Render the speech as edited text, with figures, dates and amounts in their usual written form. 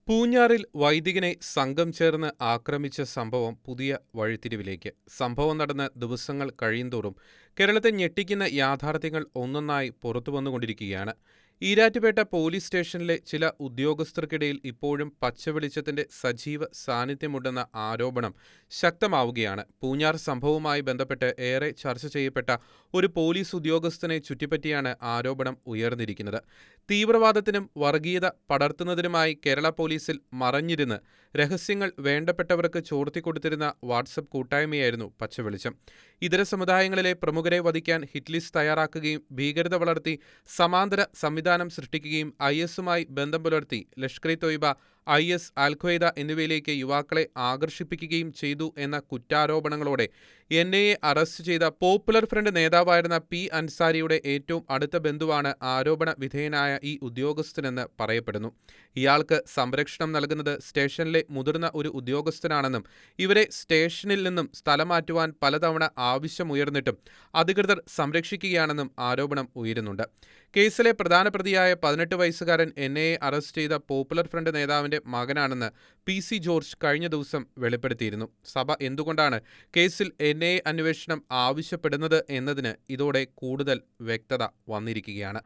പൂഞ്ഞാറിൽ വൈദികനെ സംഘം ചേർന്ന് ആക്രമിച്ച സംഭവം പുതിയ വഴിത്തിരിവിലേക്ക്. സംഭവം നടന്ന് ദിവസങ്ങൾ കഴിയുന്തോറും കേരളത്തെ ഞെട്ടിക്കുന്ന യാഥാർത്ഥ്യങ്ങൾ ഒന്നൊന്നായി പുറത്തുവന്നുകൊണ്ടിരിക്കുകയാണ്. ഈരാറ്റുപേട്ട പോലീസ് സ്റ്റേഷനിലെ ചില ഉദ്യോഗസ്ഥർക്കിടയിൽ ഇപ്പോഴും പച്ചവെളിച്ചത്തിന്റെ സജീവ സാന്നിധ്യമുണ്ടെന്ന ആരോപണം ശക്തമാവുകയാണ്. പൂഞ്ഞാർ സംഭവവുമായി ബന്ധപ്പെട്ട് ഏറെ ചർച്ച ചെയ്യപ്പെട്ട ഒരു പോലീസ് ഉദ്യോഗസ്ഥനെ ചുറ്റിപ്പറ്റിയാണ് ആരോപണം ഉയർന്നിരിക്കുന്നത്. തീവ്രവാദത്തിനും വർഗീയത പടർത്തുന്നതിനുമായി കേരള പോലീസിൽ മറഞ്ഞിരുന്ന് രഹസ്യങ്ങൾ വേണ്ടപ്പെട്ടവർക്ക് ചോർത്തിക്കൊടുത്തിരുന്ന വാട്സപ്പ് കൂട്ടായ്മയായിരുന്നു പച്ചവെളിച്ചം. ഇതര സമുദായങ്ങളിലെ പ്രമുഖരെ വധിക്കാൻ ഹിറ്റ് ലിസ്റ്റ് തയ്യാറാക്കുകയും ഭീകരത വളർത്തി സമാന്തര സംവിധാനം സൃഷ്ടിക്കുകയും IS-മായി ബന്ധം പുലർത്തി ലഷ്കർ-ഇ-തോയ്ബ, IS, അൽ-ഖ്വയ്ദ എന്നിവയിലേക്ക് യുവാക്കളെ ആകർഷിപ്പിക്കുകയും ചെയ്തു എന്ന കുറ്റാരോപണങ്ങളോടെ NIA അറസ്റ്റ് ചെയ്ത പോപ്പുലർ ഫ്രണ്ട് നേതാവായിരുന്ന P. അൻസാരിയുടെ ഏറ്റവും അടുത്ത ബന്ധുവാണ് ആരോപണ വിധേയനായ ഈ ഉദ്യോഗസ്ഥനെന്ന് പറയപ്പെടുന്നു. ഇയാൾക്ക് സംരക്ഷണം നൽകുന്നത് സ്റ്റേഷനിലെ മുതിർന്ന ഒരു ഉദ്യോഗസ്ഥനാണെന്നും ഇവരെ സ്റ്റേഷനിൽ നിന്നും സ്ഥലം മാറ്റുവാൻ പലതവണ ആവശ്യമുയർന്നിട്ടും അധികൃതർ സംരക്ഷിക്കുകയാണെന്നും ആരോപണം ഉയരുന്നുണ്ട്. കേസിലെ പ്രധാന പ്രതിയായ 18 വയസ്സുകാരൻ NIA അറസ്റ്റ് ചെയ്ത പോപ്പുലർ ഫ്രണ്ട് നേതാവിന്റെ മകനാണെന്ന് PC ജോർജ് കഴിഞ്ഞ ദിവസം വെളിപ്പെടുത്തിയിരുന്നു. സഭ എന്തുകൊണ്ടാണ് കേസിൽ NIA അന്വേഷണം ആവശ്യപ്പെടുന്നത് എന്നതിന് ഇതോടെ കൂടുതൽ വ്യക്തത വന്നിരിക്കുകയാണ്.